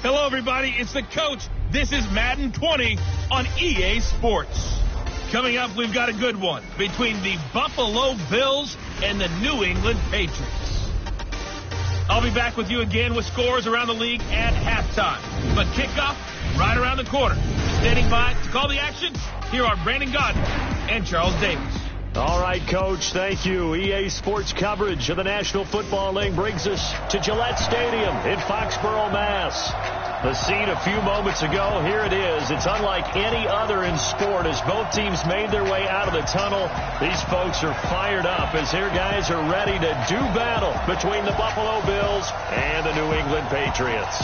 Hello, everybody. It's the coach. This is Madden 20 on EA Sports. Coming up, we've got a good one between the Buffalo Bills and the New England Patriots. I'll be back with you again with scores around the league at halftime. But kickoff right around the corner. Standing by to call the action, here are Brandon Godden and Charles Davis. All right, Coach, thank you. EA Sports coverage of the National Football League brings us to Gillette Stadium in Foxborough, Mass. The scene a few moments ago, here it is. It's unlike any other in sport as both teams made their way out of the tunnel. These folks are fired up as their guys are ready to do battle between the Buffalo Bills and the New England Patriots.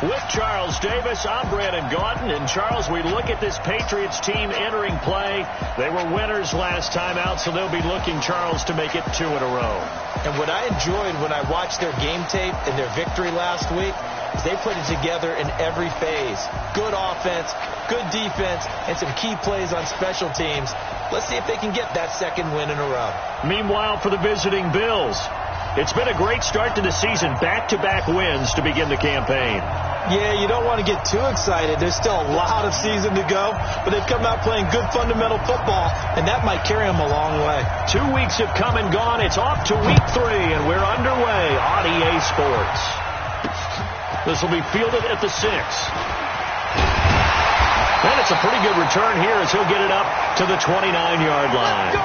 With Charles Davis, I'm Brandon Gaudin. And, Charles, we look at this Patriots team entering play. They were winners last time out, so they'll be looking, Charles, to make it 2 in a row. And what I enjoyed when I watched their game tape and their victory last week is they put it together in every phase. Good offense, good defense, and some key plays on special teams. Let's see if they can get that second win in a row. Meanwhile, for the visiting Bills, it's been a great start to the season. Back-to-back wins to begin the campaign. Yeah, you don't want to get too excited. There's still a lot of season to go, but they've come out playing good fundamental football, and that might carry them a long way. 2 weeks have come and gone. It's off to week 3, and we're underway on EA Sports. This will be fielded at the 6. And it's a pretty good return here as he'll get it up to the 29-yard line.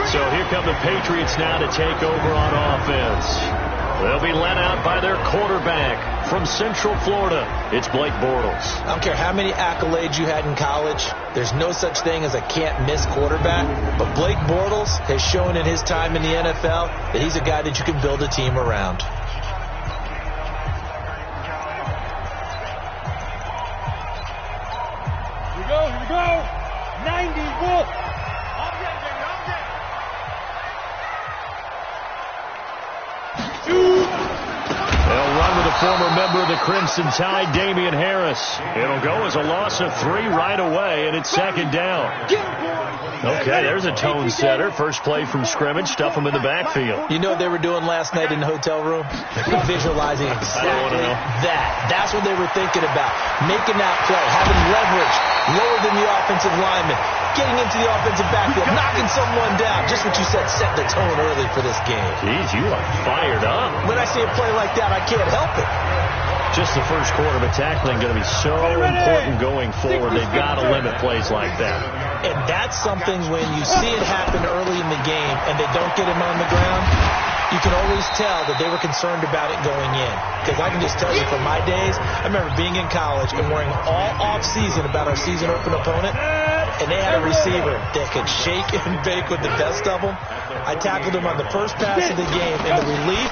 So here come the Patriots now to take over on offense. They'll be led out by their quarterback from Central Florida. It's Blake Bortles. I don't care how many accolades you had in college. There's no such thing as a can't-miss quarterback. But Blake Bortles has shown in his time in the NFL that he's a guy that you can build a team around. Here we go. 90 Wolf. They'll run with a former member of the Crimson Tide, Damian Harris. It'll go as a loss of 3 right away, and it's second down. Okay, there's a tone setter. First play from scrimmage. Stuff them in the backfield. You know what they were doing last night in the hotel room? Visualizing exactly that. That's what they were thinking about. Making that play, having leverage, lower than the offensive lineman, getting into the offensive backfield, knocking someone down. Just what you said, set the tone early for this game. Jeez, you are fired up. When I see a play like that, I can't help it. Just the first quarter, but tackling going to be so important going forward. They've got to limit plays like that. And that's something when you see it happen early in the game and they don't get him on the ground, you can always tell that they were concerned about it going in. Because I can just tell you from my days, I remember being in college and worrying all off-season about our season open opponent, and they had a receiver that could shake and bake with the best of them. I tackled him on the first pass of the game, and the relief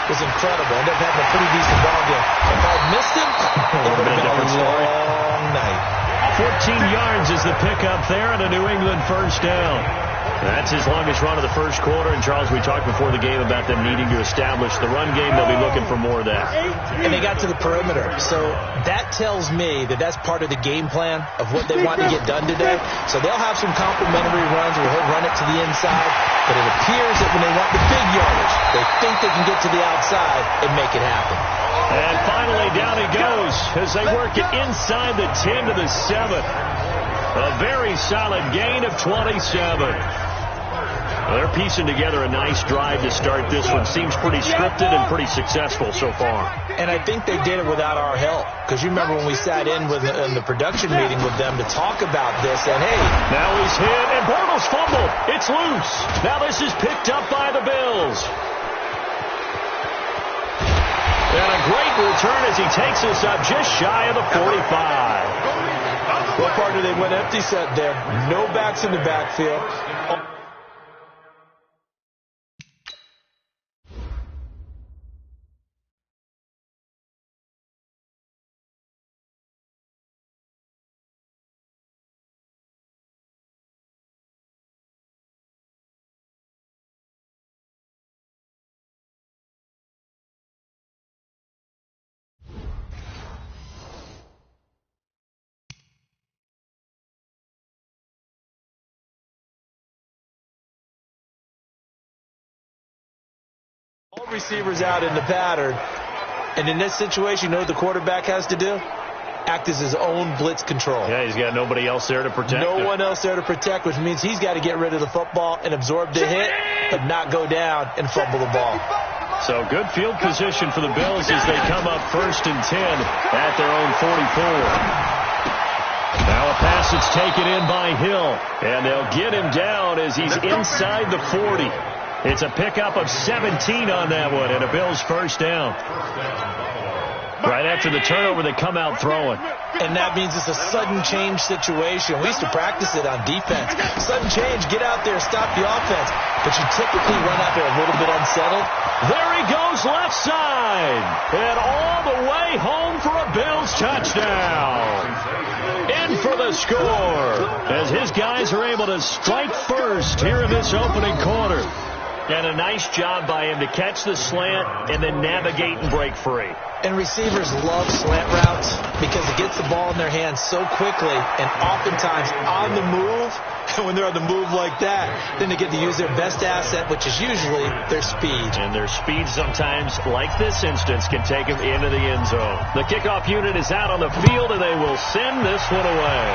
was incredible. Ended up having a pretty decent ball game. If I missed him, it would have been a long night. 14 yards is the pickup there and a New England first down. That's his longest run of the first quarter. And, Charles, we talked before the game about them needing to establish the run game. They'll be looking for more of that. And they got to the perimeter. So that tells me that that's part of the game plan of what they want to get done today. So they'll have some complimentary runs where he'll run it to the inside. But it appears that when they want the big yardage, they think they can get to the outside and make it happen. And finally, down he goes as they work it inside the 10 to the 7. A very solid gain of 27. They're piecing together a nice drive to start this one. Seems pretty scripted and pretty successful so far. And I think they did it without our help. Because you remember when we sat in the production meeting with them to talk about this, and hey. Now he's hit, and Bortles fumbled. It's loose. Now this is picked up by the Bills. And a great return as he takes us up just shy of the 45. What part did they went empty set there? No backs in the backfield. All receivers out in the pattern. And in this situation, you know what the quarterback has to do? Act as his own blitz control. Yeah, he's got nobody else there to protect him. No one else there to protect, which means he's got to get rid of the football and absorb the hit, but not go down and fumble the ball. So good field position for the Bills as they come up 1st and 10 at their own 44. Now a pass that's taken in by Hill, and they'll get him down as he's inside the 40. It's a pickup of 17 on that one, and a Bills first down. Right after the turnover, they come out throwing. And that means it's a sudden change situation. We used to practice it on defense. Sudden change, get out there, stop the offense. But you typically run out there a little bit unsettled. There he goes left side. And all the way home for a Bills touchdown. In for the score as his guys are able to strike first here in this opening quarter. And a nice job by him to catch the slant and then navigate and break free. And receivers love slant routes because it gets the ball in their hands so quickly and oftentimes on the move. And when they're on the move like that, then they get to use their best asset, which is usually their speed. And their speed sometimes, like this instance, can take them into the end zone. The kickoff unit is out on the field, and they will send this one away.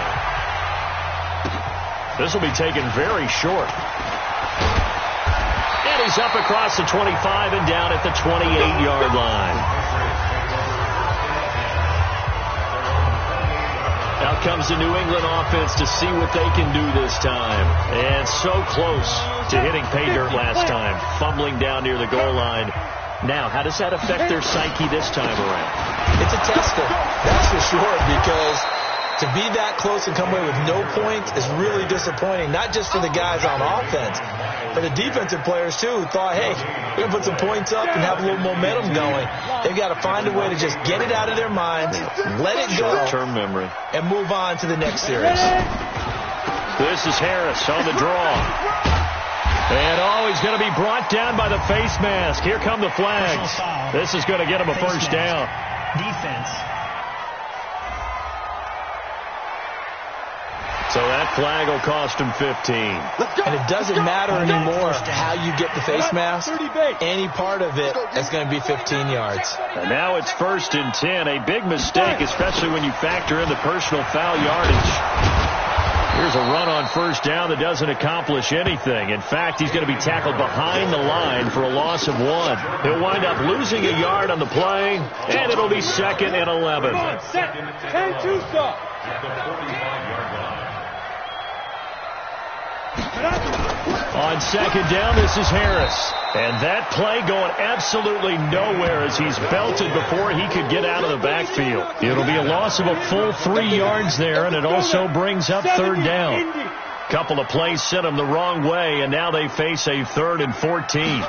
This will be taken very short. And he's up across the 25 and down at the 28-yard line. Out comes the New England offense to see what they can do this time. And so close to hitting pay dirt last time, fumbling down near the goal line. Now, how does that affect their psyche this time around? It's a tester, that's for sure, because to be that close and come away with no points is really disappointing, not just for the guys on offense, but the defensive players, too, who thought, hey, we're going to put some points up and have a little momentum going. They've got to find a way to just get it out of their minds, let it go, short-term memory, and move on to the next series. This is Harris on the draw. And, he's going to be brought down by the face mask. Here come the flags. This is going to get him a first down. Defense. So that flag will cost him 15. And it doesn't matter anymore how you get the face mask. Any part of it is going to be 15 yards. And now it's 1st and 10. A big mistake, especially when you factor in the personal foul yardage. Here's a run on first down that doesn't accomplish anything. In fact, he's going to be tackled behind the line for a loss of 1. He'll wind up losing a yard on the play, and it'll be 2nd and 11. On second down, this is Harris. And that play going absolutely nowhere as he's belted before he could get out of the backfield. It'll be a loss of a full 3 yards there, and it also brings up 3rd down. Couple of plays sent him the wrong way, and now they face a 3rd and 14.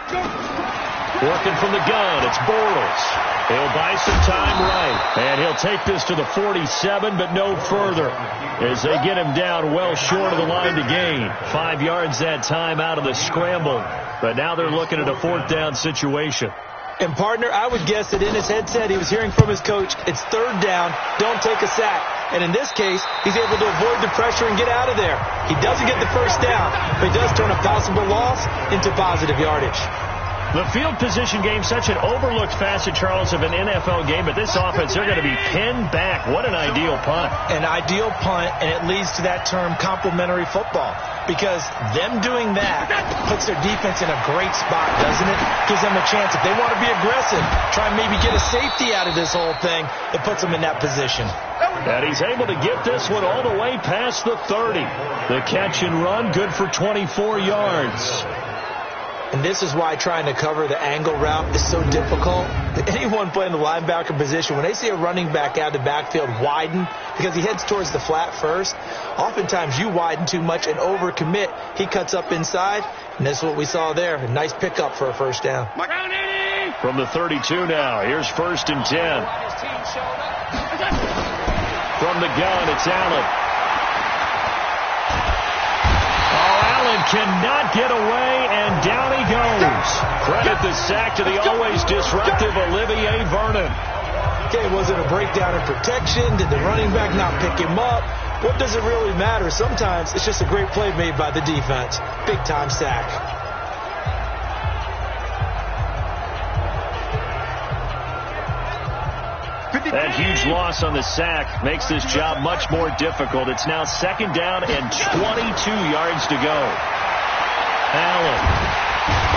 Working from the gun, it's Bortles. He'll buy some time right, and he'll take this to the 47, but no further, as they get him down well short of the line to gain. 5 yards that time out of the scramble, but now they're looking at a 4th down situation. And, partner, I would guess that in his headset he was hearing from his coach, it's 3rd down, don't take a sack. And in this case, he's able to avoid the pressure and get out of there. He doesn't get the first down, but he does turn a possible loss into positive yardage. The field position game, such an overlooked facet, Charles, of an NFL game, but this offense, they're going to be pinned back. What an ideal punt. An ideal punt, and it leads to that term complementary football, because them doing that puts their defense in a great spot, doesn't it? Gives them a chance. If they want to be aggressive, try and maybe get a safety out of this whole thing, it puts them in that position. And he's able to get this one all the way past the 30. The catch and run, good for 24 yards. And this is why trying to cover the angle route is so difficult. Anyone playing the linebacker position, when they see a running back out of the backfield widen, because he heads towards the flat first, oftentimes you widen too much and overcommit. He cuts up inside, and that's what we saw there. A nice pickup for a first down. From the 32 now, here's 1st and 10. From the gun, it's Allen. Cannot get away, and down he goes. Credit the sack to the always disruptive Olivier Vernon. Okay, was it a breakdown in protection? Did the running back not pick him up? What does it really matter? Sometimes it's just a great play made by the defense. Big-time sack. That huge loss on the sack makes this job much more difficult. It's now 2nd down and 22 yards to go. Allen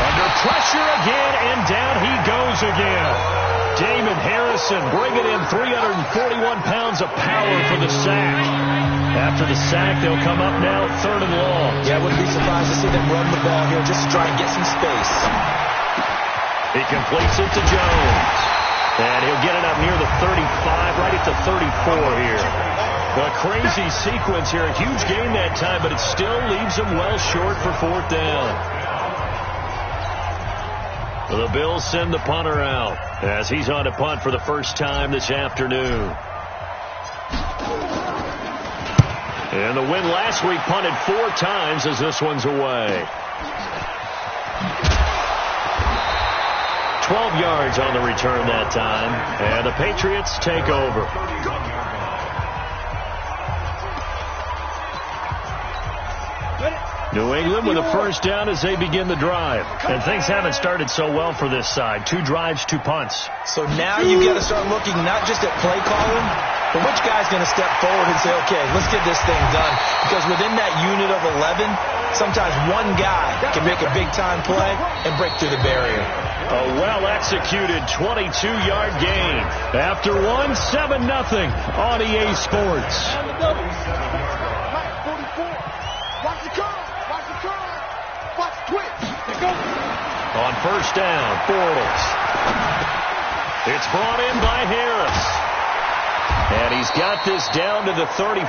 under pressure again, and down he goes again. Damon Harrison bringing in 341 pounds of power for the sack. After the sack, they'll come up now 3rd and long. Yeah, I wouldn't be surprised to see them run the ball here just to try and get some space. He completes it to Jones. And he'll get it up near the 35, right at the 34 here. A crazy sequence here. A huge gain that time, but it still leaves them well short for 4th down. The Bills send the punter out as he's on to punt for the first time this afternoon. And the win last week punted 4 times as this one's away. 12 yards on the return that time, and the Patriots take over. New England with a first down as they begin the drive. And things haven't started so well for this side. 2 drives, 2 punts. So now you've got to start looking not just at play calling, but which guy's going to step forward and say, okay, let's get this thing done. Because within that unit of 11, sometimes one guy can make a big-time play and break through the barrier. A well-executed 22-yard gain. After 7-0 on EA Sports. On first down, Bortles. It's brought in by Harris. And he's got this down to the 35.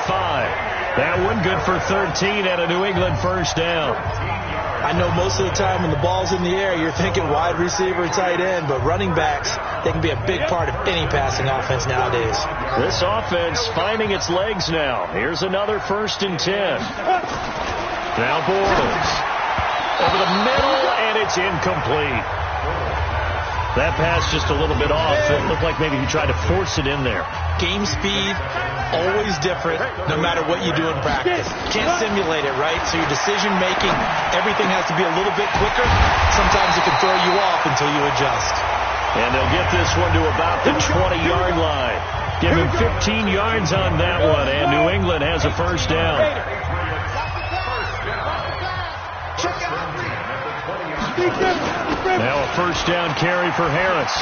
That one good for 13 at a New England first down. I know most of the time when the ball's in the air, you're thinking wide receiver, tight end, but running backs, they can be a big part of any passing offense nowadays. This offense finding its legs now. Here's another 1st and 10. Now Bortles. Over the middle, and it's incomplete. That pass just a little bit off. It looked like maybe he tried to force it in there. Game speed, always different, no matter what you do in practice. Can't simulate it, right? So your decision-making, everything has to be a little bit quicker. Sometimes it can throw you off until you adjust. And they'll get this one to about the 20-yard line. Give him 15 yards on that one, and New England has a first down. Now a first down carry for Harris.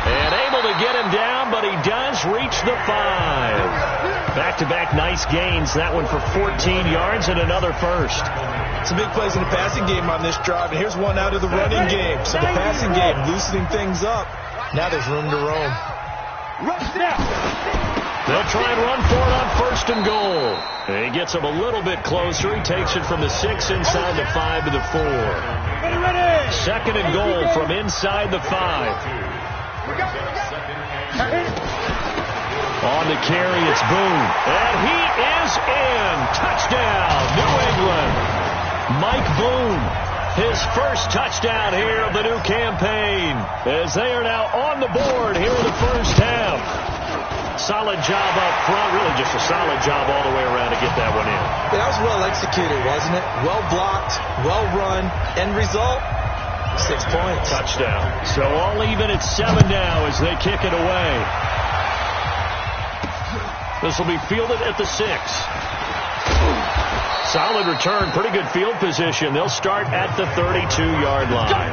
And able to get him down, but he does reach the 5. Back-to-back nice gains. That one for 14 yards and another first. Some big plays in the passing game on this drive, and here's one out of the running game. So the passing game loosening things up. Now there's room to roam. They'll try and run for it on 1st and goal. And he gets him a little bit closer. He takes it from the 6 inside the 5 to the 4. 2nd and goal from inside the 5. On the carry, it's Boone. And he is in. Touchdown, New England. Mike Boone, his first touchdown here of the new campaign, as they are now on the board here in the first half. Solid job up front, really just a solid job all the way around to get that one in. That was well executed, wasn't it? Well blocked, well run. End result, 6 points. Touchdown. So all even at 7 now as they kick it away. This will be fielded at the 6. Solid return, pretty good field position. They'll start at the 32-yard line.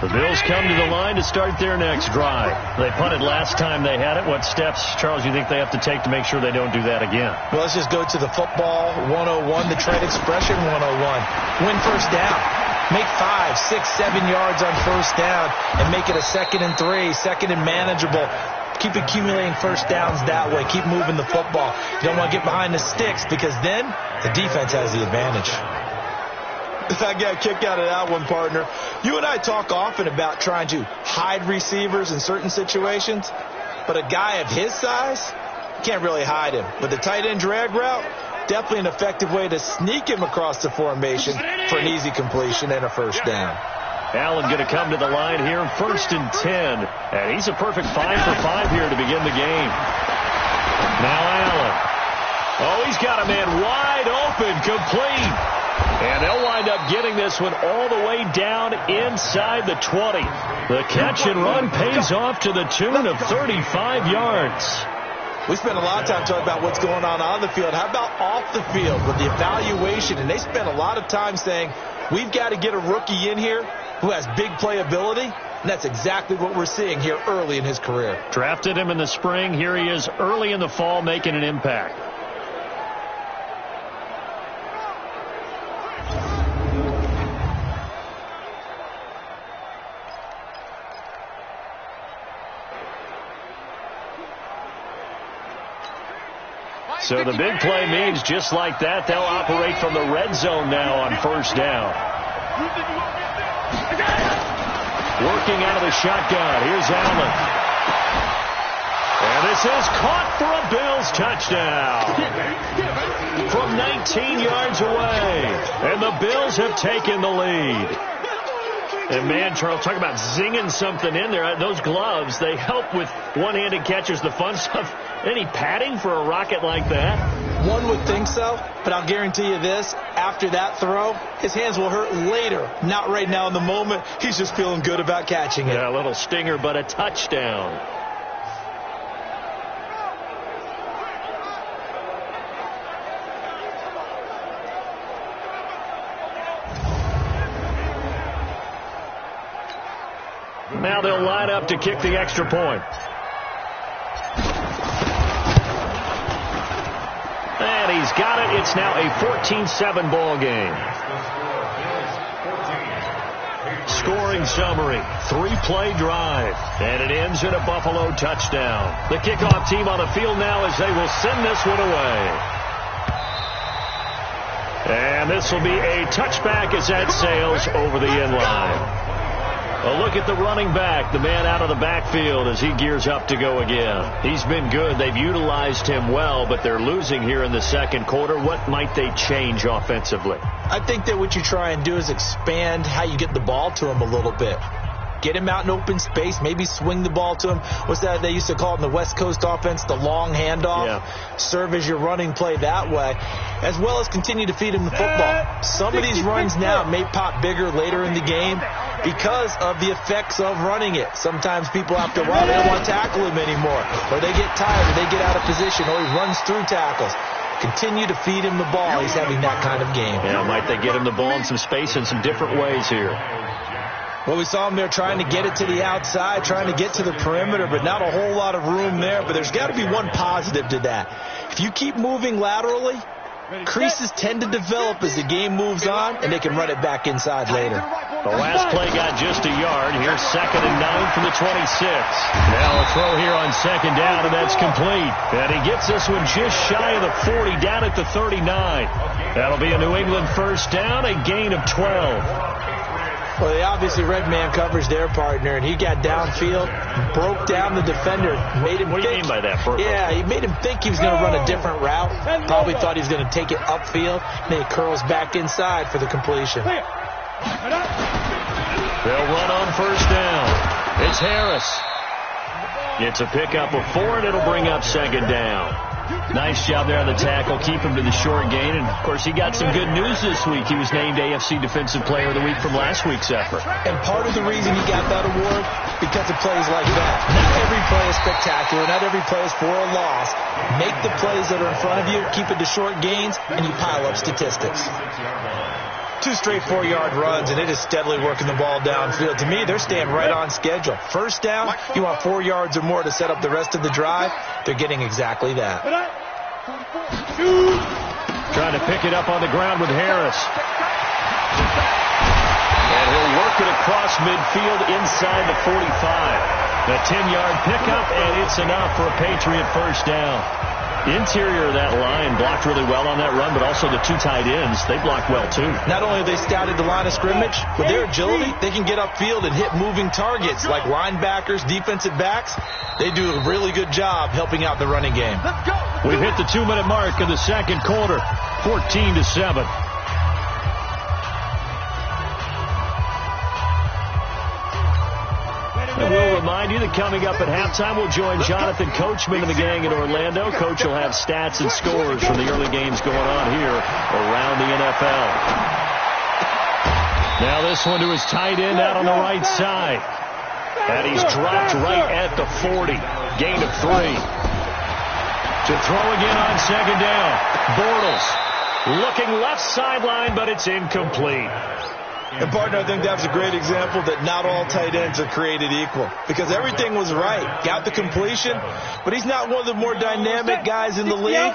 The Bills come to the line to start their next drive. They punted last time they had it. What steps, Charles, you think they have to take to make sure they don't do that again? Well, let's just go to the football 101, the trade expression 101. Win first down. Make 5, 6, 7 yards on first down and make it a 2nd and 3, 2nd and manageable. Keep accumulating first downs that way. Keep moving the football. You don't want to get behind the sticks because then the defense has the advantage. I got a kick out of that one, partner. You and I talk often about trying to hide receivers in certain situations, but a guy of his size, can't really hide him. With the tight end drag route, definitely an effective way to sneak him across the formation for an easy completion and a first down. Allen going to come to the line here, 1st and 10. And he's a perfect 5 for 5 here to begin the game. Now Allen. Oh, he's got a man wide open, complete. And they'll wind up getting this one all the way down inside the 20. The catch and run pays off to the tune of 35 yards. We spent a lot of time talking about what's going on the field. How about off the field with the evaluation? And they spent a lot of time saying, we've got to get a rookie in here who has big playability. And that's exactly what we're seeing here early in his career. Drafted him in the spring. Here he is early in the fall making an impact. So the big play means just like that, they'll operate from the red zone now on first down. Working out of the shotgun. Here's Allen. And this is caught for a Bills touchdown. From 19 yards away. And the Bills have taken the lead. And, man, Charles, talk about zinging something in there. Those gloves, they help with one-handed catches, the fun stuff. Any padding for a rocket like that? One would think so, but I'll guarantee you this. After that throw, his hands will hurt later. Not right now in the moment. He's just feeling good about catching it. Yeah, a little stinger, but a touchdown. Now they'll line up to kick the extra point. And he's got it. It's now a 14-7 ball game. Scoring summary, 3-play drive. And it ends in a Buffalo touchdown. The kickoff team on the field now as they will send this one away. And this will be a touchback as that sails over the end line. A look at the running back, the man out of the backfield as he gears up to go again. He's been good. They've utilized him well, but they're losing here in the second quarter. What might they change offensively? I think that what you try and do is expand how you get the ball to him a little bit. Get him out in open space, maybe swing the ball to him. What's that they used to call it in the West Coast offense, the long handoff? Yeah. Serve as your running play that way, as well as continue to feed him the football. Some of these runs now may pop bigger later in the game because of the effects of running it. Sometimes people after a while, they don't want to tackle him anymore, or they get tired, or they get out of position, or he runs through tackles. Continue to feed him the ball. He's having that kind of game. Yeah, might they get him the ball in some space in some different ways here? Well, we saw him there trying to get it to the outside, trying to get to the perimeter, but not a whole lot of room there. But there's got to be one positive to that. If you keep moving laterally, creases tend to develop as the game moves on, and they can run it back inside later. The last play got just a yard. Here's 2nd and 9 from the 26. Now a throw here on 2nd down, and that's complete. And he gets this one just shy of the 40, down at the 39. That'll be a New England first down, a gain of 12. Well, they obviously read man coverage their partner, and he got downfield, broke down the defender, made him What do you mean by that? Yeah, he made him think he was going to run a different route. Probably thought he was going to take it upfield, and then he curls back inside for the completion. They'll run on first down. It's Harris. It's a pickup of 4, and it'll bring up 2nd down. Nice job there on the tackle. Keep him to the short gain. And, of course, he got some good news this week. He was named AFC Defensive Player of the Week from last week's effort. And part of the reason he got that award, because of plays like that. Not every play is spectacular. Not every play is for a loss. Make the plays that are in front of you, keep it to short gains, and you pile up statistics. 2 straight 4-yard runs, and it is steadily working the ball downfield. To me, they're staying right on schedule. First down, you want 4 yards or more to set up the rest of the drive. They're getting exactly that. Trying to pick it up on the ground with Harris. And he'll work it across midfield inside the 45. The 10-yard pickup, and it's enough for a Patriot first down. Interior of that line blocked really well on that run, but also the 2 tight ends, they blocked well too. Not only have they scouted the line of scrimmage, with their agility, they can get upfield and hit moving targets like linebackers, defensive backs. They do a really good job helping out the running game. We've hit the 2-minute mark in the second quarter, 14-7. And we'll remind you that coming up at halftime, we'll join Jonathan Coachman and the gang in Orlando. Coach will have stats and scores from the early games going on here around the NFL. Now this one to his tight end out on the right side. And he's dropped right at the 40. Gain of 3. To throw again on second down. Bortles looking left sideline, but it's incomplete. And, partner, I think that was a great example that not all tight ends are created equal, because everything was right. Got the completion, but he's not one of the more dynamic guys in the league.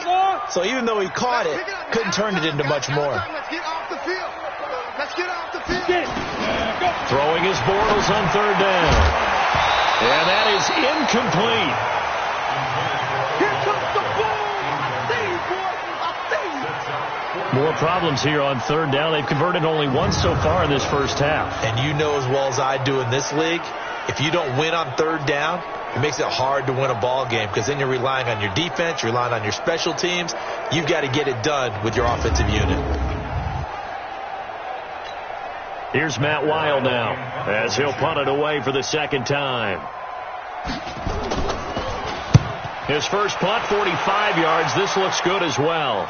So even though he caught it, couldn't turn it into much more. Let's get off the field. Let's get off the field. Throwing his Bortles on third down. And that is incomplete. Here comes the ball. I see you, boy. I see you. More problems here on third down. They've converted only once so far in this first half. And you know as well as I do in this league, if you don't win on third down, it makes it hard to win a ball game, because then you're relying on your defense, you're relying on your special teams. You've got to get it done with your offensive unit. Here's Matt Weil now as he'll punt it away for the second time. His first punt, 45 yards. This looks good as well.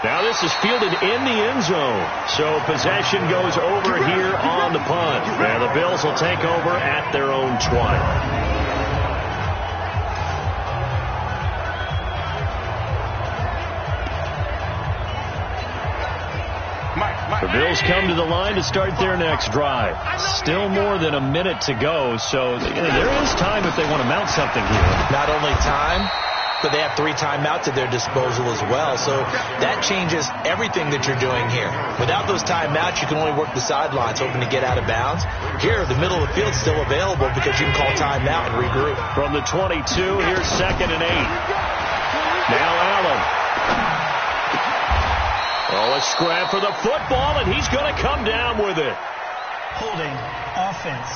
Now this is fielded in the end zone. So possession goes over here on the punt. And the Bills will take over at their own 20. The Bills come to the line to start their next drive. Still more than a minute to go, so there is time if they want to mount something here. Not only time, but they have 3 timeouts at their disposal as well. So that changes everything that you're doing here. Without those timeouts, you can only work the sidelines, hoping to get out of bounds. Here, the middle of the field's still available because you can call timeout and regroup. From the 22, here's 2nd and 8. Now Allen. Oh, a scrap for the football, and he's going to come down with it. Holding offense.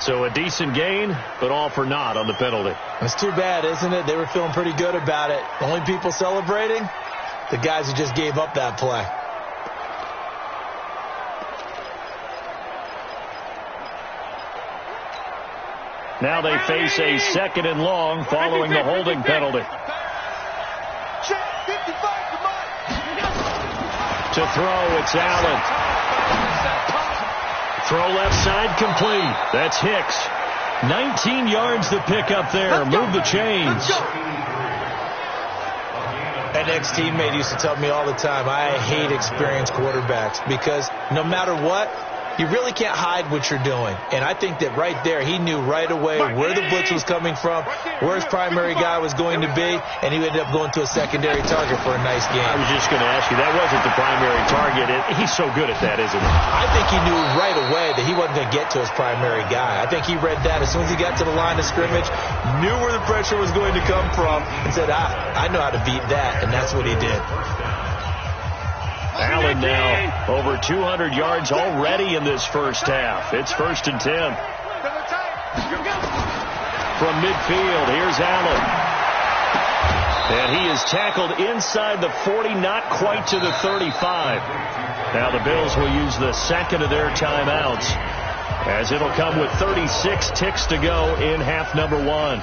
So a decent gain, but all for naught on the penalty. It's too bad, isn't it? They were feeling pretty good about it. Only people celebrating, the guys who just gave up that play. Now they face a 2nd and long following the holding penalty. To throw, it's Allen. Throw left side complete. That's Hicks. 19 yards to pick up there. Move the chains. An ex-teammate used to tell me all the time, I hate experienced quarterbacks, because no matter what, you really can't hide what you're doing. And I think that right there, he knew right away where the blitz was coming from, where his primary guy was going to be, and he ended up going to a secondary target for a nice game. I was just going to ask you, that wasn't the primary target. He's so good at that, isn't he? I think he knew right away that he wasn't going to get to his primary guy. I think he read that as soon as he got to the line of scrimmage, knew where the pressure was going to come from, and said, I know how to beat that, and that's what he did. Allen now over 200 yards already in this first half. It's 1st and 10. From midfield, here's Allen. And he is tackled inside the 40, not quite to the 35. Now the Bills will use the 2nd of their timeouts, as it'll come with 36 ticks to go in half number 1.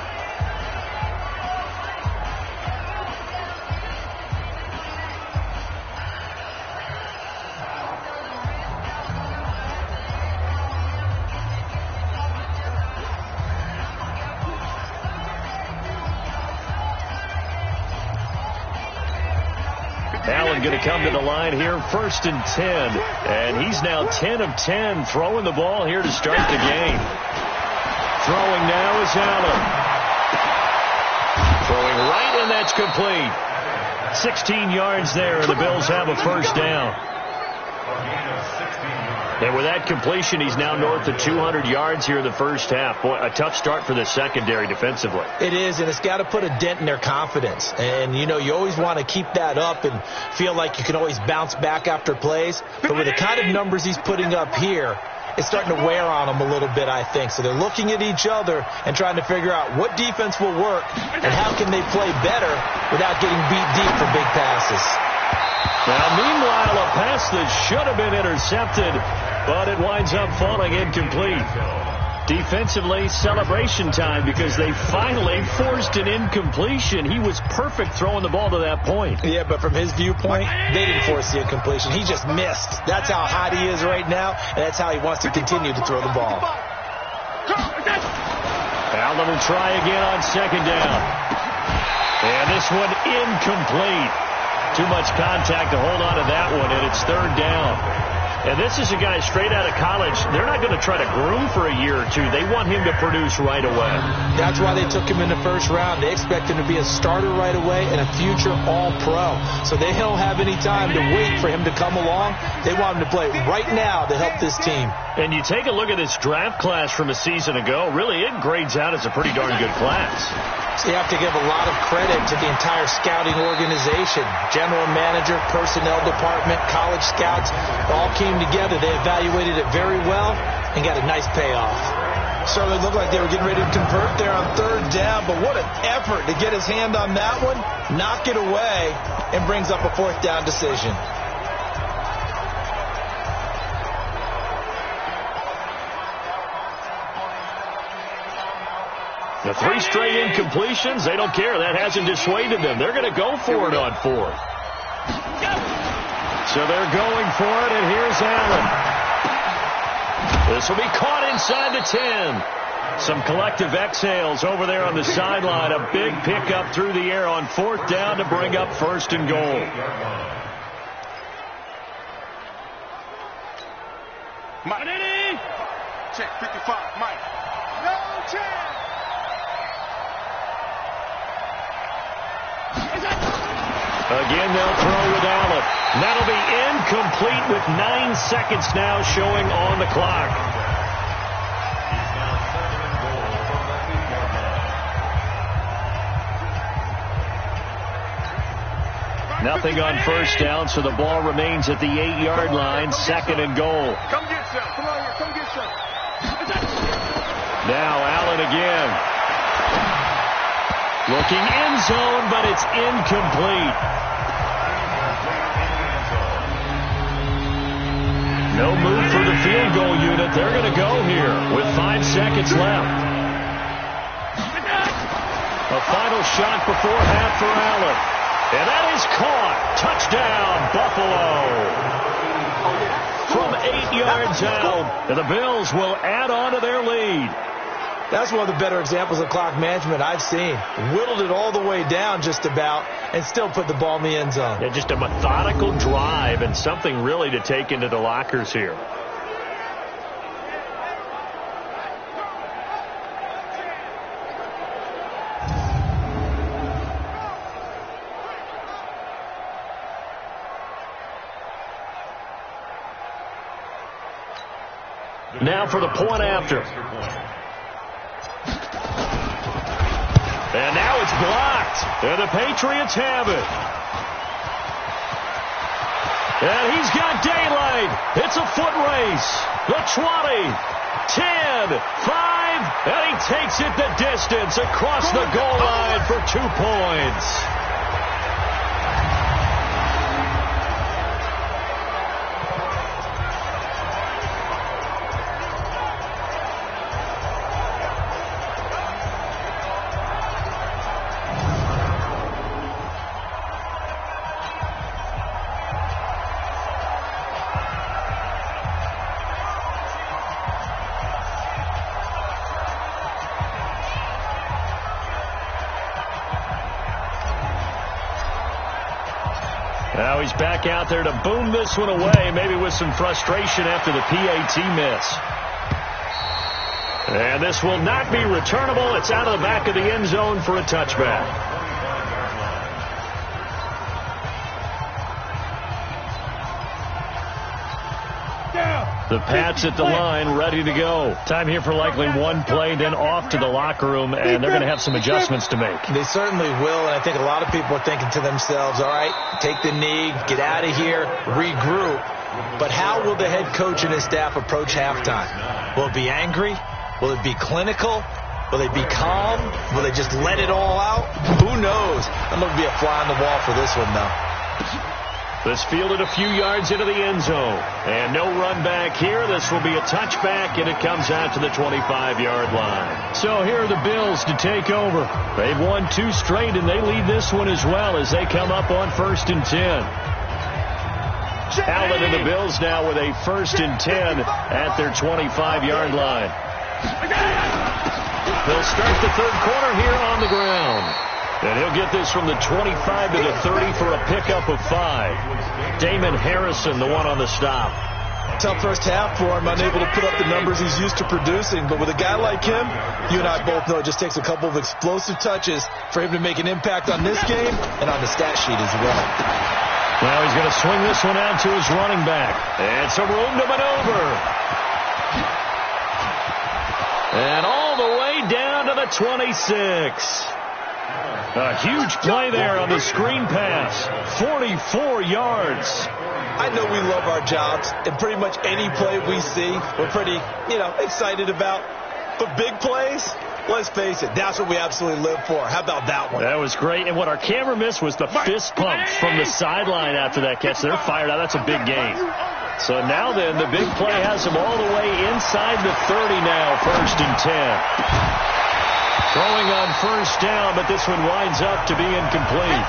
Allen going to come to the line here, 1st and 10. And he's now 10 of 10 throwing the ball here to start the game. Throwing now is Allen. Throwing right, and that's complete. 16 yards there, and the Bills have a first down. And with that completion, he's now north of 200 yards here in the first half. Boy, a tough start for the secondary defensively. It is, and it's got to put a dent in their confidence. And, you know, you always want to keep that up and feel like you can always bounce back after plays. But with the kind of numbers he's putting up here, it's starting to wear on them a little bit, I think. So they're looking at each other and trying to figure out what defense will work and how can they play better without getting beat deep for big passes. Now, meanwhile, a pass that should have been intercepted, but it winds up falling incomplete. Defensively, celebration time because they finally forced an incompletion. He was perfect throwing the ball to that point. Yeah, but from his viewpoint, they didn't force the incompletion. He just missed. That's how hot he is right now, and that's how he wants to continue to throw the ball. Allen will try again on second down. And this one incomplete. Too much contact to hold on to that one, and it's third down. And this is a guy straight out of college. They're not going to try to groom for a year or two. They want him to produce right away. That's why they took him in the first round. They expect him to be a starter right away and a future all-pro. So they don't have any time to wait for him to come along. They want him to play right now to help this team. And you take a look at this draft class from a season ago. Really, it grades out as a pretty darn good class. So you have to give a lot of credit to the entire scouting organization. General manager, personnel department, college scouts, all came together. They evaluated it very well and got a nice payoff. Certainly looked like they were getting ready to convert there on third down, but what an effort to get his hand on that one, knock it away, and brings up a fourth down decision. The 3 straight incompletions, they don't care. That hasn't dissuaded them. They're going to go for it on fourth. So they're going for it, and here's Allen. This will be caught inside the 10. Some collective exhales over there on the sideline. A big pickup through the air on fourth down to bring up first and goal. Mike. Check 55, Mike. No chance. Again, they'll throw with Allen. That'll be incomplete with 9 seconds now showing on the clock. Nothing on first down, so the ball remains at the 8-yard line, second and goal. Come get some. Come on here. Come get some. Now Allen again. Looking end zone, but it's incomplete. No move for the field goal unit. They're going to go here with 5 seconds left. A final shot before half for Allen. And that is caught. Touchdown, Buffalo. From 8 yards out, and the Bills will add on to their lead. That's one of the better examples of clock management I've seen. Whittled it all the way down just about and still put the ball in the end zone. Yeah, just a methodical drive and something really to take into the lockers here. Now for the point after. And now it's blocked. And the Patriots have it. And he's got daylight. It's a foot race. The 20, 10, 5, and he takes it the distance across the goal line for 2 points. Now he's back out there to boom this one away, maybe with some frustration after the PAT miss. And this will not be returnable. It's out of the back of the end zone for a touchback. The Pats at the line, ready to go. Time here for likely one play, then off to the locker room, and they're going to have some adjustments to make. They certainly will, and I think a lot of people are thinking to themselves, all right, take the knee, get out of here, regroup. But how will the head coach and his staff approach halftime? Will it be angry? Will it be clinical? Will they be calm? Will they just let it all out? Who knows? I'm going to be a fly on the wall for this one, though. This fielded a few yards into the end zone. And no run back here. This will be a touchback, and it comes out to the 25-yard line. So here are the Bills to take over. They've won 2 straight, and they lead this one as well as they come up on 1st and 10. Allen and the Bills now with a 1st and 10 at their 25-yard line. They'll start the third quarter here on the ground. And he'll get this from the 25 to the 30 for a pickup of 5. Damon Harrison, the one on the stop. Tough first half for him, unable to put up the numbers he's used to producing. But with a guy like him, you and I both know it just takes a couple of explosive touches for him to make an impact on this game and on the stat sheet as well. Now he's going to swing this one out to his running back. And some room to maneuver. And all the way down to the 26. A huge play there on the screen pass. 44 yards. I know we love our jobs, and pretty much any play we see, we're pretty, excited about. But big plays, let's face it, that's what we absolutely live for. How about that one? That was great. And what our camera missed was the fist pumps from the sideline after that catch. They're fired out. That's a big game. So now then, the big play has them all the way inside the 30 now, 1st and 10. Throwing on 1st down, but this one winds up to be incomplete.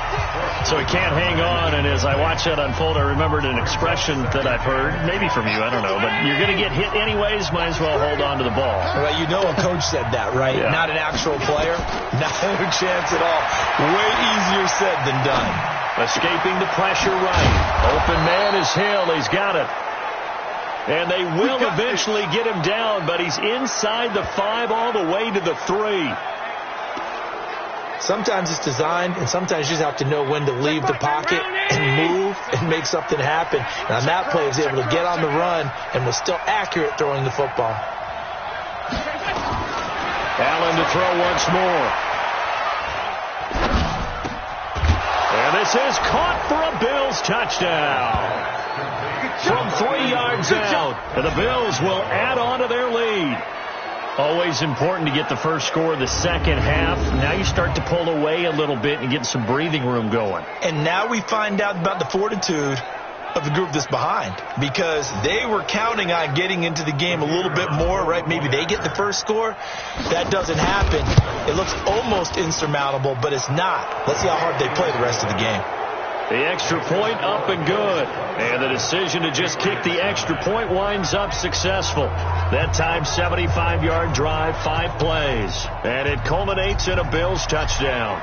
So he can't hang on, and as I watch that unfold, I remembered an expression that I've heard, maybe from you, I don't know, but you're going to get hit anyways, might as well hold on to the ball. Well, a coach said that, right? Yeah. Not an actual player. Not a chance at all. Way easier said than done. Escaping the pressure right. Open man is Hill. He's got it. And they will eventually get him down, but he's inside the 5 all the way to the 3. Sometimes it's designed, and sometimes you just have to know when to leave the pocket and move and make something happen. And on that play, he was able to get on the run and was still accurate throwing the football. Allen to throw once more. And this is caught for a Bills touchdown. From 3 yards out, and the Bills will add on to their lead. Always important to get the first score of the second half. Now you start to pull away a little bit and get some breathing room going. And now we find out about the fortitude of the group that's behind, because they were counting on getting into the game a little bit more, right? Maybe they get the first score. That doesn't happen. It looks almost insurmountable, but it's not. Let's see how hard they play the rest of the game. The extra point up and good. And the decision to just kick the extra point winds up successful. That time, 75-yard drive, 5 plays. And it culminates in a Bills touchdown.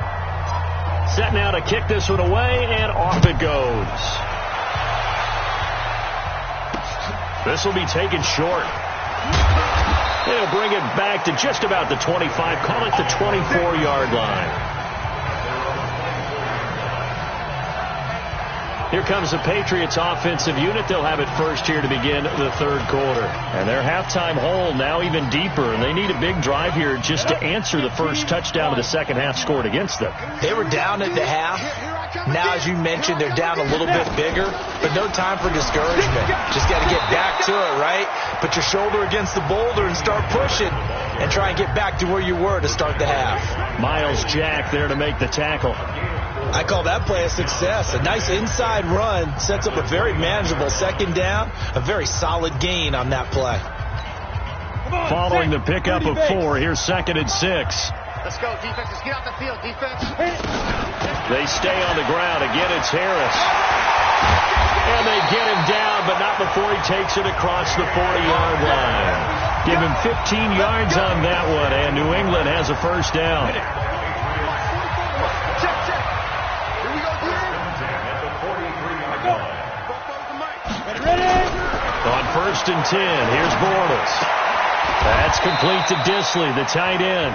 Set now to kick this one away, and off it goes. This will be taken short. They'll bring it back to just about the 25. Call it the 24-yard line. Here comes the Patriots offensive unit. They'll have it first here to begin the third quarter. And their halftime hole now even deeper. And they need a big drive here just to answer the first touchdown of the second half scored against them. They were down at the half. Now, as you mentioned, they're down a little bit bigger. But no time for discouragement. Just got to get back to it, right? Put your shoulder against the boulder and start pushing. And try and get back to where you were to start the half. Myles Jack there to make the tackle. I call that play a success. A nice inside run sets up a very manageable second down. A very solid gain on that play. Following the pickup of 4, here's 2nd and 6. Let's go, defense. Let's get out the field, defense. They stay on the ground. Again, it's Harris. And they get him down, but not before he takes it across the 40-yard line. Give him 15 yards on that one, and New England has a first down. On 1st and 10, here's Bortles. That's complete to Disley, the tight end.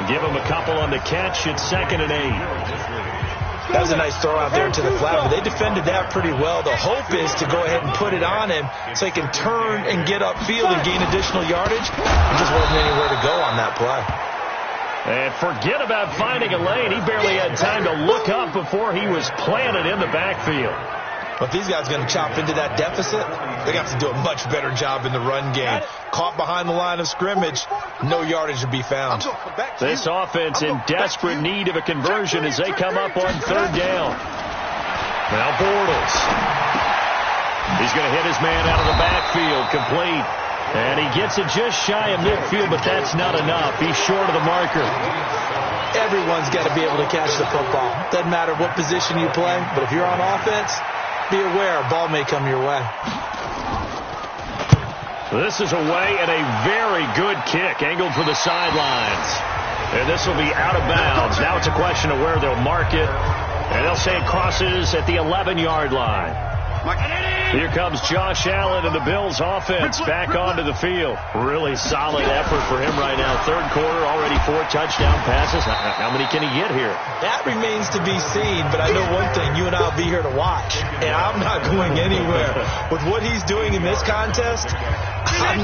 Give him a couple on the catch. It's 2nd and 8. That was a nice throw out there to the flat, but they defended that pretty well. The hope is to go ahead and put it on him so he can turn and get upfield and gain additional yardage. There just wasn't anywhere to go on that play. And forget about finding a lane. He barely had time to look up before he was planted in the backfield. But these guys are going to chop into that deficit. They got to do a much better job in the run game. Caught behind the line of scrimmage, no yardage to be found. This offense in desperate need of a conversion as they come up on 3rd down. Now Bortles. He's going to hit his man out of the backfield, complete. And he gets it just shy of midfield, but that's not enough. He's short of the marker. Everyone's got to be able to catch the football. Doesn't matter what position you play, but if you're on offense, be aware a ball may come your way. This is away and a very good kick, angled for the sidelines. And this will be out of bounds. Now it's a question of where they'll mark it. And they'll say it crosses at the 11-yard line. Here comes Josh Allen and the Bills offense back onto the field. Really solid effort for him right now. Third quarter, already 4 touchdown passes. How many can he get here? That remains to be seen, but I know one thing. You and I will be here to watch, and I'm not going anywhere. With what he's doing in this contest, I'm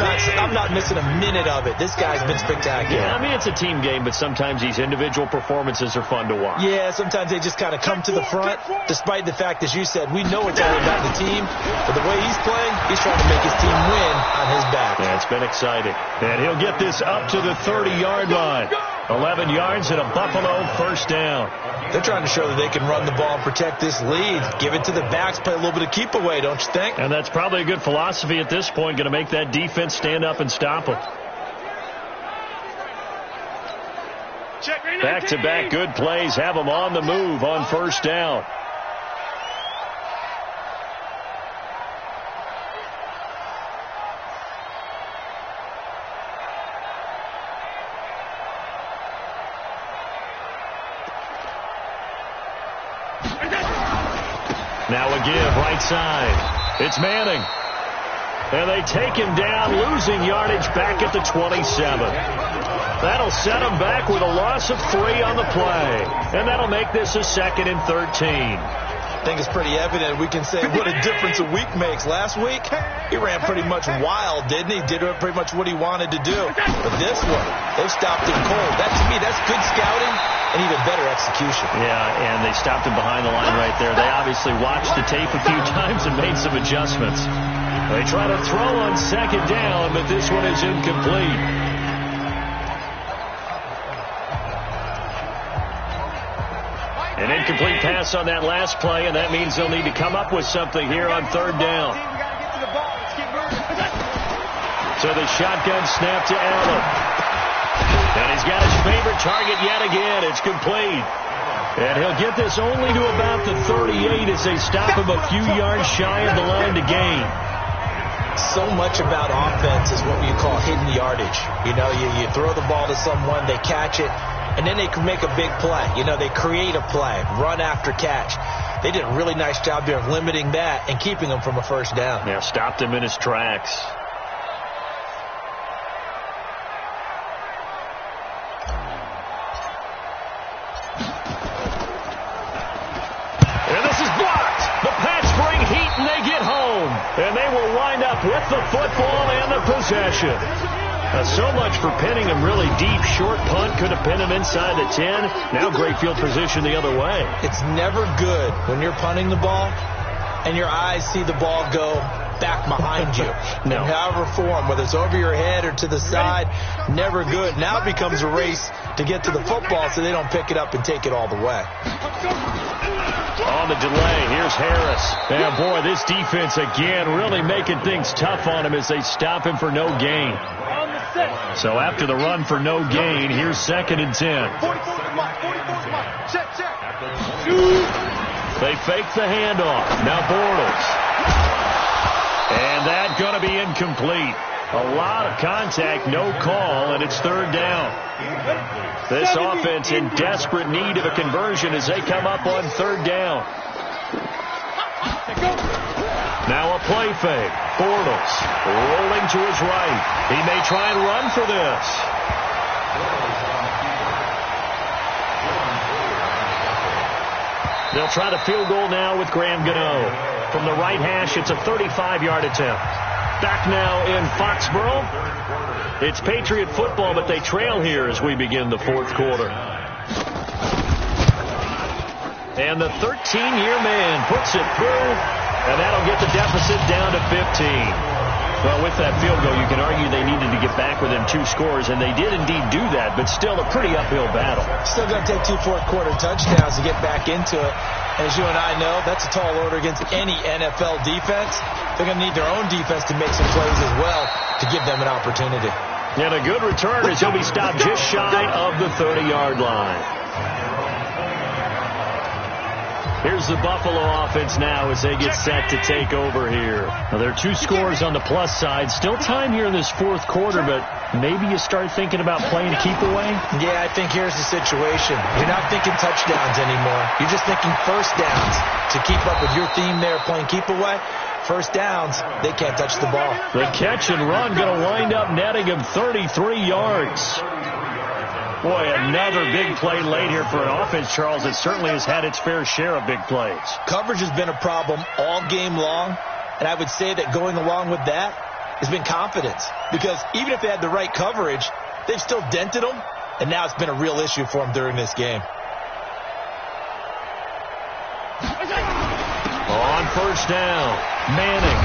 not missing a minute of it. This guy's been spectacular. Yeah, I mean, it's a team game, but sometimes these individual performances are fun to watch. Yeah, sometimes they just kind of come to the front, despite the fact, as you said, we know it's all about the team, but the way he's playing, he's trying to make his team win on his back. Yeah, it's been exciting. And he'll get this up to the 30-yard line. 11 yards and a Buffalo first down. They're trying to show that they can run the ball and protect this lead. Give it to the backs, play a little bit of keep away, don't you think? And that's probably a good philosophy at this point, going to make that defense stand up and stop them. Back-to-back good plays have them on the move on first down. Now a give right side. It's Manning. And they take him down, losing yardage back at the 27. That'll set him back with a loss of 3 on the play. And that'll make this a 2nd and 13. I think it's pretty evident. We can say what a difference a week makes. Last week, he ran pretty much wild, didn't he? Did pretty much what he wanted to do. But this one, they stopped him cold. That, to me, that's good scouting and even better execution. Yeah, and they stopped him behind the line right there. They obviously watched the tape a few times and made some adjustments. They try to throw on 2nd down, but this one is incomplete. An incomplete pass on that last play, and that means they'll need to come up with something here on 3rd down. So the shotgun snap to Allen. And he's got his favorite target yet again. It's complete. And he'll get this only to about the 38 as they stop him a few yards shy of the line to gain. So much about offense is what you call hidden yardage. You know, you throw the ball to someone, they catch it, and then they can make a big play. You know, they create a play, run after catch. They did a really nice job there of limiting that and keeping him from a first down. Yeah, stopped him in his tracks. And this is blocked. The Pats bring heat and they get home. And they will wind up with the football and the possession. So much for pinning him really deep. Short punt could have pinned him inside the 10. Now great field position the other way. It's never good when you're punting the ball and your eyes see the ball go back behind you. No. In however form, whether it's over your head or to the side, never good. Now it becomes a race to get to the football so they don't pick it up and take it all the way. On the delay, here's Harris. And boy, this defense again really making things tough on him as they stop him for no gain. So after the run for no gain, here's 2nd and 10. They fake the handoff. Now Bortles. And that's going to be incomplete. A lot of contact, no call, and it's 3rd down. This offense in desperate need of a conversion as they come up on 3rd down. Now a play fake. Bortles rolling to his right. He may try and run for this. They'll try the field goal now with Graham Gano. From the right hash, it's a 35-yard attempt. Back now in Foxborough. It's Patriot football, but they trail here as we begin the 4th quarter. And the 13-year man puts it through, and that'll get the deficit down to 15. Well, with that field goal, you can argue they needed to get back within 2 scores, and they did indeed do that, but still a pretty uphill battle. Still going to take 2 fourth-quarter touchdowns to get back into it. As you and I know, that's a tall order against any NFL defense. They're going to need their own defense to make some plays as well to give them an opportunity. And a good return as he'll be stopped just shy of the 30-yard line. Here's the Buffalo offense now as they get set to take over here. Now, there are 2 scores on the plus side. Still time here in this 4th quarter, but maybe you start thinking about playing keep away? Yeah, I think here's the situation. You're not thinking touchdowns anymore. You're just thinking first downs. To keep up with your theme there, playing keep away, first downs, they can't touch the ball. The catch and run going to wind up netting him 33 yards. Boy, another big play late here for an offense, Charles, that certainly has had its fair share of big plays. Coverage has been a problem all game long, and I would say that going along with that has been confidence. Because even if they had the right coverage, they've still dented them, and now it's been a real issue for them during this game. On first down, Manning.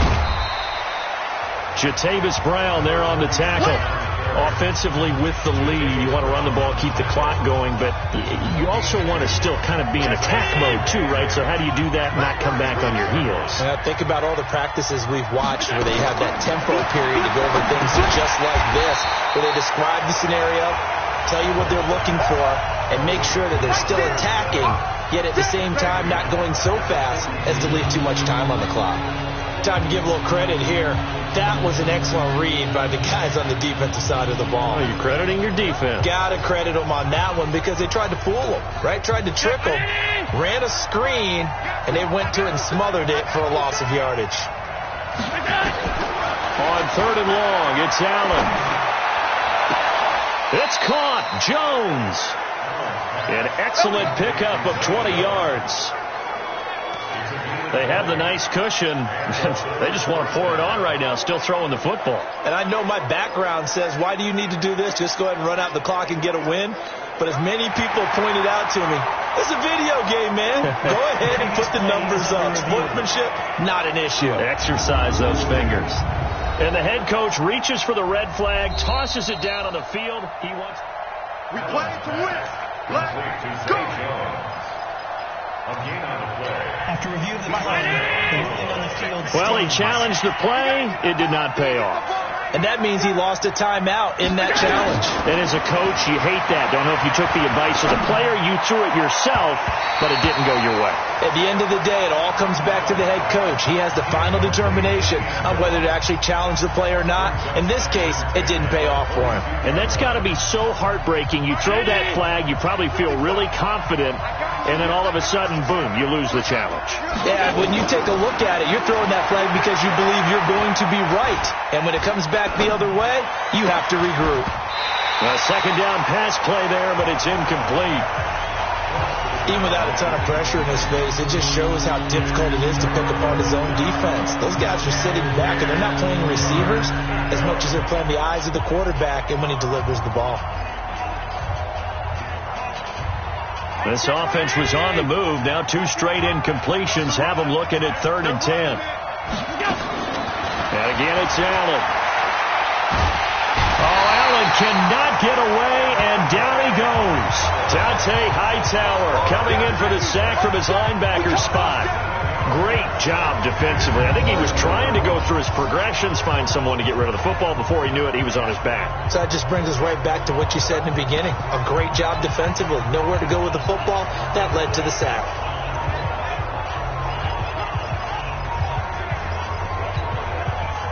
Jatavis Brown there on the tackle. Offensively with the lead, you want to run the ball, keep the clock going, but you also want to still kind of be in attack mode too, right? So how do you do that and not come back on your heels? Think about all the practices we've watched where they have that tempo period to go over things just like this, where they describe the scenario, tell you what they're looking for, and make sure that they're still attacking, yet at the same time not going so fast as to leave too much time on the clock. Time to give a little credit here. That was an excellent read by the guys on the defensive side of the ball. Oh, you're crediting your defense. Got to credit them on that one because they tried to fool them, right? Tried to trick them, ran a screen, and they went to it and smothered it for a loss of yardage. On 3rd and long, it's Allen. It's caught. Jones. An excellent pickup of 20 yards. They have the nice cushion. They just want to pour it on right now, still throwing the football. And I know my background says, why do you need to do this? Just go ahead and run out the clock and get a win. But as many people pointed out to me, it's a video game, man. Go ahead and put the numbers up. Sportsmanship, not an issue. Exercise those fingers. And the head coach reaches for the red flag, tosses it down on the field. He wants... We play to win. Let's go. After review of the play, the ruling on the field... Well, he challenged the play. It did not pay off. And that means he lost a timeout in that challenge. And as a coach, you hate that. Don't know if you took the advice of the player. You threw it yourself, but it didn't go your way. At the end of the day, it all comes back to the head coach. He has the final determination on whether to actually challenge the play or not. In this case, it didn't pay off for him. And that's got to be so heartbreaking. You throw that flag, you probably feel really confident, and then all of a sudden, boom, you lose the challenge. Yeah, when you take a look at it, you're throwing that flag because you believe you're going to be right. And when it comes back the other way, you have to regroup. A second down pass play there, but it's incomplete. Even without a ton of pressure in his face, it just shows how difficult it is to pick apart his own defense. Those guys are sitting back, and they're not playing receivers as much as they're playing the eyes of the quarterback and when he delivers the ball. This offense was on the move. Now 2 straight incompletions have them looking at 3rd and 10. And again, it's Allen. Oh, Allen cannot get away, and down he goes. Dante Hightower coming in for the sack from his linebacker spot. Great job defensively. I think he was trying to go through his progressions, find someone to get rid of the football. Before he knew it, he was on his back. So that just brings us right back to what you said in the beginning. A great job defensively. Nowhere to go with the football. That led to the sack.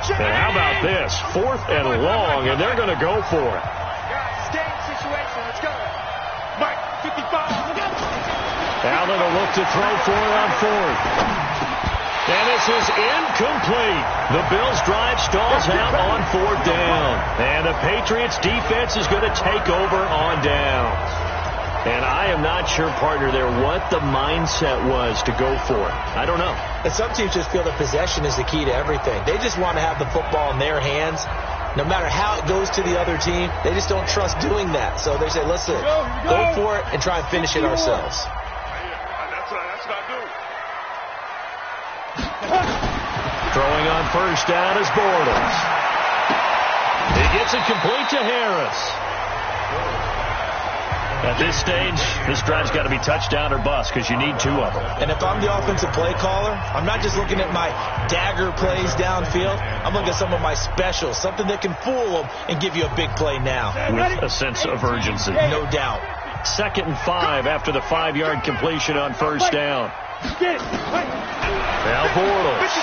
And how about this? 4th and long, and they're going to go for it. Game situation. Let's go. Mike, 55. Allen will look to throw for it on 4th. And this is incomplete. The Bills' drive stalls out on 4th down. And the Patriots' defense is going to take over on down. And I am not sure, partner, there what the mindset was to go for it. I don't know. And some teams just feel that possession is the key to everything. They just want to have the football in their hands. No matter how it goes to the other team, they just don't trust doing that. So they say, listen, go for it and try and finish it ourselves. That's what I do. Throwing on first down is Bortles. He gets it complete to Harris. At this stage, this drive's got to be touchdown or bust because you need two of them. And if I'm the offensive play caller, I'm not just looking at my dagger plays downfield. I'm looking at some of my specials, something that can fool them and give you a big play now. With a sense of urgency. No doubt. 2nd and 5 after the 5-yard completion on first down. Now Bortles.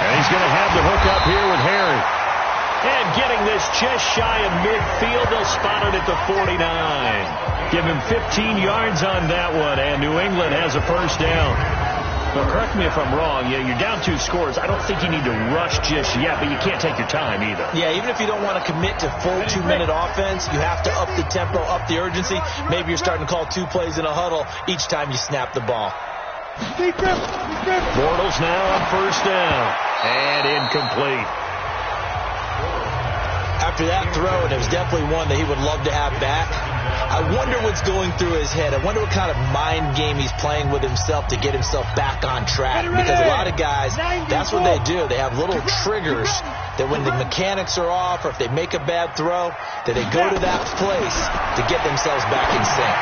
And he's going to have the hook up here with Harry. And getting this just shy of midfield, they'll spot it at the 49. Give him 15 yards on that one, and New England has a first down. Well, correct me if I'm wrong. Yeah, you're down 2 scores. I don't think you need to rush just yet, but you can't take your time either. Yeah, even if you don't want to commit to full 2-minute offense, you have to up the tempo, up the urgency. Maybe you're starting to call 2 plays in a huddle each time you snap the ball. Bortles now on first down, and incomplete. After that throw, and it was definitely one that he would love to have back, I wonder what's going through his head. I wonder what kind of mind game he's playing with himself to get himself back on track. Because a lot of guys, that's what they do. They have little triggers that when the mechanics are off or if they make a bad throw, that they go to that place to get themselves back in sync.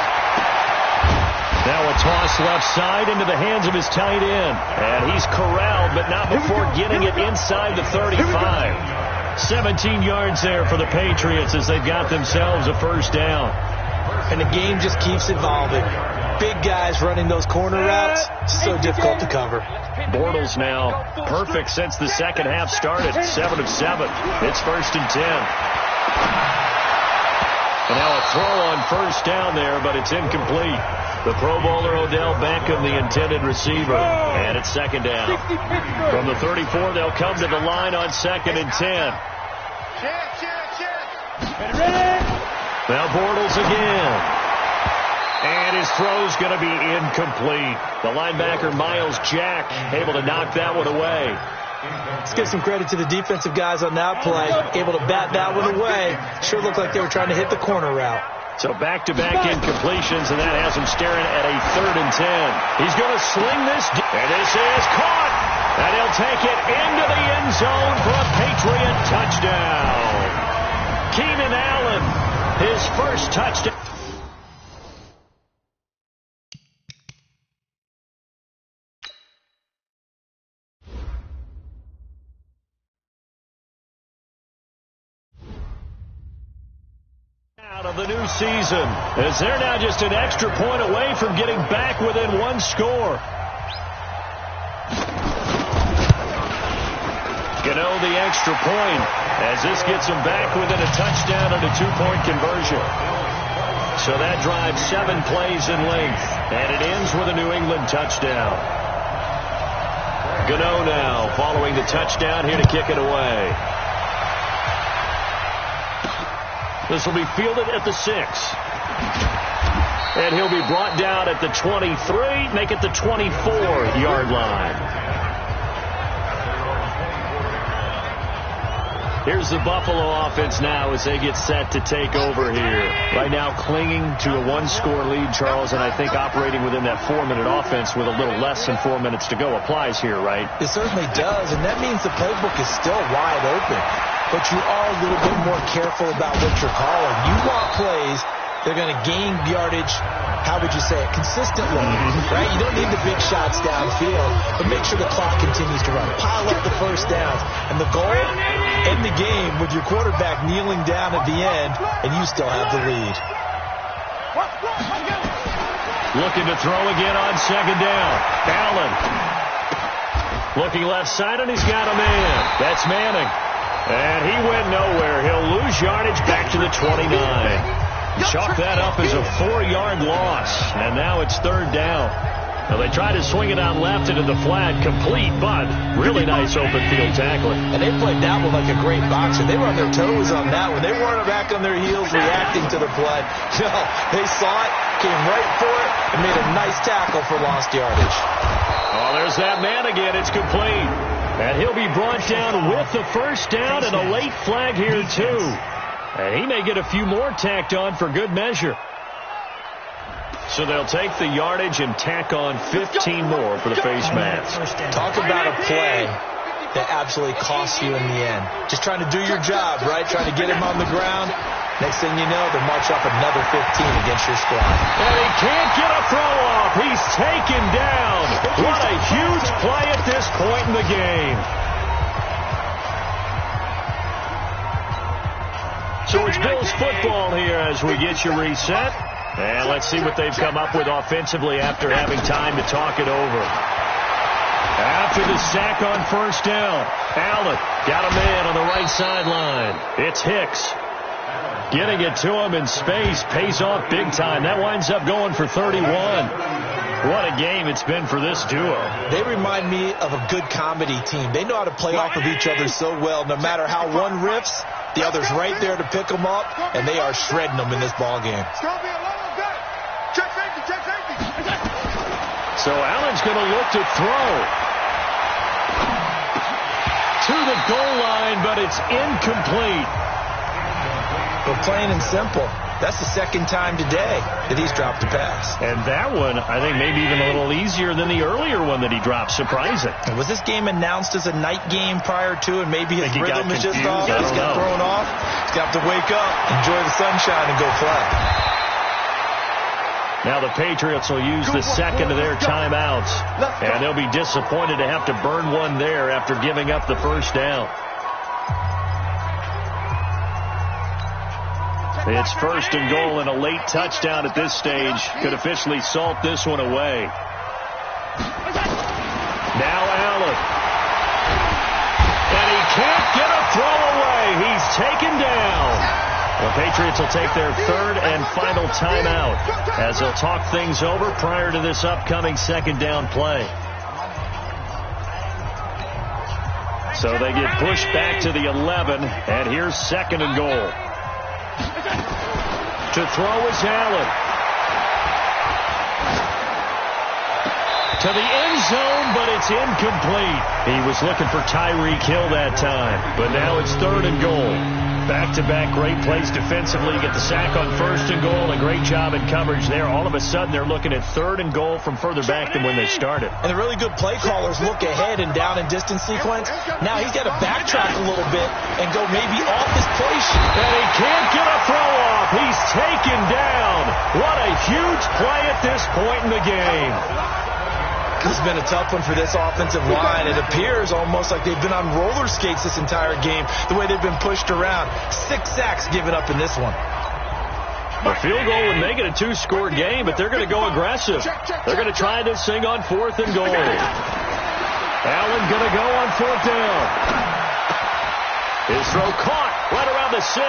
Now a toss left side into the hands of his tight end. And he's corralled, but not before getting it inside the 35. 17 yards there for the Patriots as they've got themselves a first down. And the game just keeps evolving. Big guys running those corner routes, so difficult to cover. Bortles now perfect since the second half started. 7 of 7. It's 1st and 10. And now a throw on first down there, but it's incomplete. The Pro Bowler Odell Beckham, the intended receiver. And it's 2nd down. From the 34, they'll come to the line on 2nd and 10. Now Bortles again. And his throw's going to be incomplete. The linebacker, Miles Jack, able to knock that one away. Let's give some credit to the defensive guys on that play. Able to bat that one away. Sure looked like they were trying to hit the corner route. So back-to-back incompletions, and that has him staring at a 3rd and 10. He's going to sling this, and this is caught. And he'll take it into the end zone for a Patriot touchdown. Keenan Allen, his first touchdown. Out of the new season, as they're now just an extra point away from getting back within 1 score. Gano the extra point as this gets them back within a touchdown and a 2-point conversion. So that drives 7 plays in length, and it ends with a New England touchdown. Gano now following the touchdown here to kick it away. This will be fielded at the 6. And he'll be brought down at the 23, make it the 24-yard line. Here's the Buffalo offense now as they get set to take over here. Right now clinging to a 1-score lead, Charles, and I think operating within that 4-minute offense with a little less than 4 minutes to go applies here, right? It certainly does, and that means the playbook is still wide open. But you are a little bit more careful about what you're calling. You want plays that are going to gain yardage, how would you say it, consistently, right? You don't need the big shots downfield, but make sure the clock continues to run. Pile up the first downs. And the goal, end the game with your quarterback kneeling down at the end, and you still have the lead. Looking to throw again on 2nd down. Allen. Looking left side, and he's got a man. That's Manning. And he went nowhere. He'll lose yardage back to the 29. Chalk that up as a 4-yard loss. And now it's 3rd down. Now they try to swing it on left into the flat. Complete, but really nice open field tackling. And they played that one like a great boxer. They were on their toes on that one. They weren't back on their heels reacting to the play. No, they saw it, came right for it, and made a nice tackle for lost yardage. Oh, there's that man again. It's complete. And he'll be brought down with the first down and a late flag here, too. And he may get a few more tacked on for good measure. So they'll take the yardage and tack on 15 more for the face mask. Talk about a play that absolutely costs you in the end. Just trying to do your job, right? Trying to get him on the ground. Next thing you know, they'll march off another 15 against your squad. And he can't get a throw off. He's taken down. What a huge play at this point in the game. So it's Bills football here as we get you reset. And let's see what they've come up with offensively after having time to talk it over. After the sack on first down, Allen got a man on the right sideline. It's Hicks. Getting it to him in space pays off big time. That winds up going for 31. What a game it's been for this duo. They remind me of a good comedy team. They know how to play off of each other so well. No matter how one rips, the other's right there to pick them up, and they are shredding them in this ball game. So Allen's going to look to throw to the goal line, but it's incomplete. But plain and simple, that's the second time today that he's dropped a pass. And that one, I think, maybe even a little easier than the earlier one that he dropped. Surprising. And was this game announced as a night game prior to, and maybe his rhythm is just off? He's got thrown off. He's got to wake up, enjoy the sunshine, and go play. Now the Patriots will use the second of their timeouts, and they'll be disappointed to have to burn one there after giving up the first down. It's first and goal, and a late touchdown at this stage could officially salt this one away. Now Allen. And he can't get a throw away. He's taken down. The Patriots will take their third and final timeout as they'll talk things over prior to this upcoming second down play. So they get pushed back to the 11, and here's second and goal. To throw is Allen. To the end zone, but it's incomplete. He was looking for Tyreek Hill that time, but now it's third and goal. Back-to-back great plays defensively. Get the sack on first and goal. A great job in coverage there. All of a sudden, they're looking at third and goal from further back than when they started. And the really good play callers look ahead and down and distance sequence. Now he's got to backtrack a little bit and go maybe off his play sheet. And he can't get a throw off. He's taken down. What a huge play at this point in the game. This has been a tough one for this offensive line. It appears almost like they've been on roller skates this entire game, the way they've been pushed around. 6 sacks given up in this one. A field goal would make it a 2-score game, but they're going to go aggressive. They're going to try this thing on fourth and goal. Allen going to go on fourth down. His throw caught right around the 6.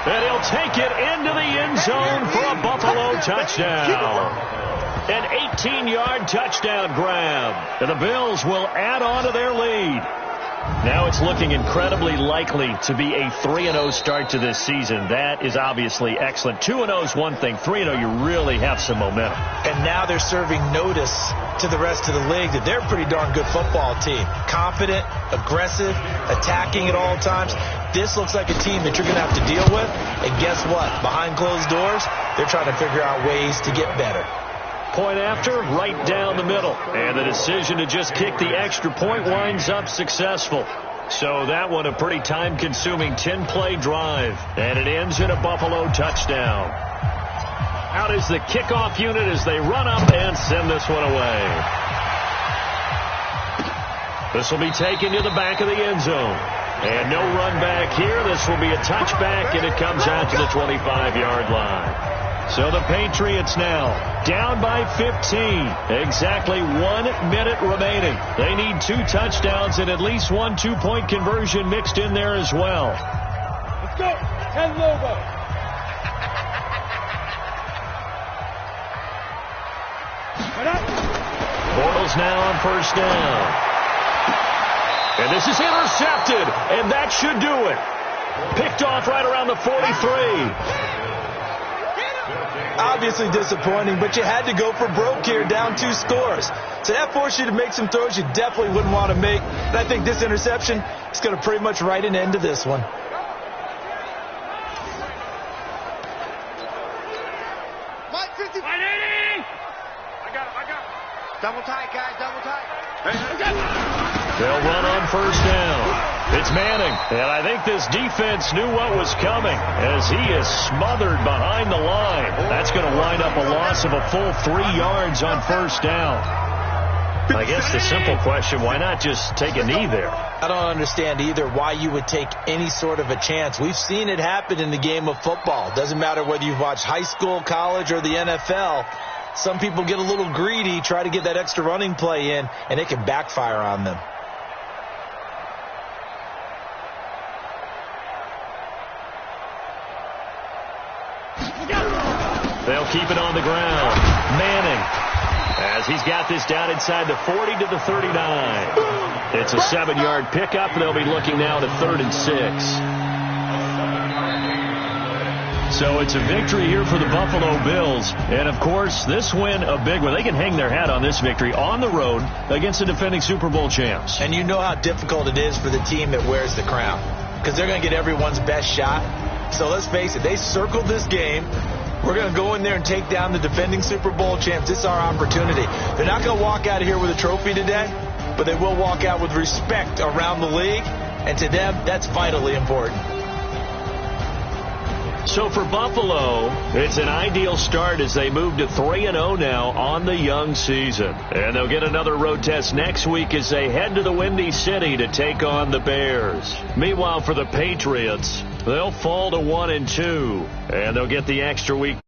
And he'll take it into the end zone for a Buffalo touchdown. An 18-yard touchdown grab. And the Bills will add on to their lead. Now it's looking incredibly likely to be a 3-0 start to this season. That is obviously excellent. 2-0 is one thing. 3-0, you really have some momentum. And now they're serving notice to the rest of the league that they're a pretty darn good football team. Confident, aggressive, attacking at all times. This looks like a team that you're going to have to deal with. And guess what? Behind closed doors, they're trying to figure out ways to get better. Point after, right down the middle. And the decision to just kick the extra point winds up successful. So that one a pretty time-consuming 10-play drive. And it ends in a Buffalo touchdown. Out is the kickoff unit as they run up and send this one away. This will be taken to the back of the end zone. And no run back here. This will be a touchback, and it comes out to the 25-yard line. So the Patriots now down by 15. Exactly 1 minute remaining. They need 2 touchdowns and at least 1 2-point conversion mixed in there as well. Let's go. 10 logo. Bortles now on first down. And this is intercepted, and that should do it. Picked off right around the 43. Obviously disappointing, but you had to go for broke here, down 2 scores. So that forced you to make some throws you definitely wouldn't want to make. And I think this interception is going to pretty much write an end to this one. Mike 55. Double tight, guys, double tight. They'll run on first down. It's Manning, and I think this defense knew what was coming as he is smothered behind the line. That's going to wind up a loss of a full 3 yards on first down. I guess the simple question, why not just take a knee there? I don't understand either why you would take any sort of a chance. We've seen it happen in the game of football. Doesn't matter whether you've watched high school, college, or the NFL. Some people get a little greedy, try to get that extra running play in, and it can backfire on them. They'll keep it on the ground. Manning, as he's got this down inside the 40 to the 39. It's a 7-yard pickup. They'll be looking now to 3rd and 6. So it's a victory here for the Buffalo Bills. And, of course, this win, a big one. They can hang their hat on this victory on the road against the defending Super Bowl champs. And you know how difficult it is for the team that wears the crown, because they're going to get everyone's best shot. So let's face it, they circled this game. We're going to go in there and take down the defending Super Bowl champs. This is our opportunity. They're not going to walk out of here with a trophy today, but they will walk out with respect around the league. And to them, that's vitally important. So for Buffalo, it's an ideal start as they move to 3-0 now on the young season. And they'll get another road test next week as they head to the Windy City to take on the Bears. Meanwhile, for the Patriots, they'll fall to 1-2, and they'll get the extra week.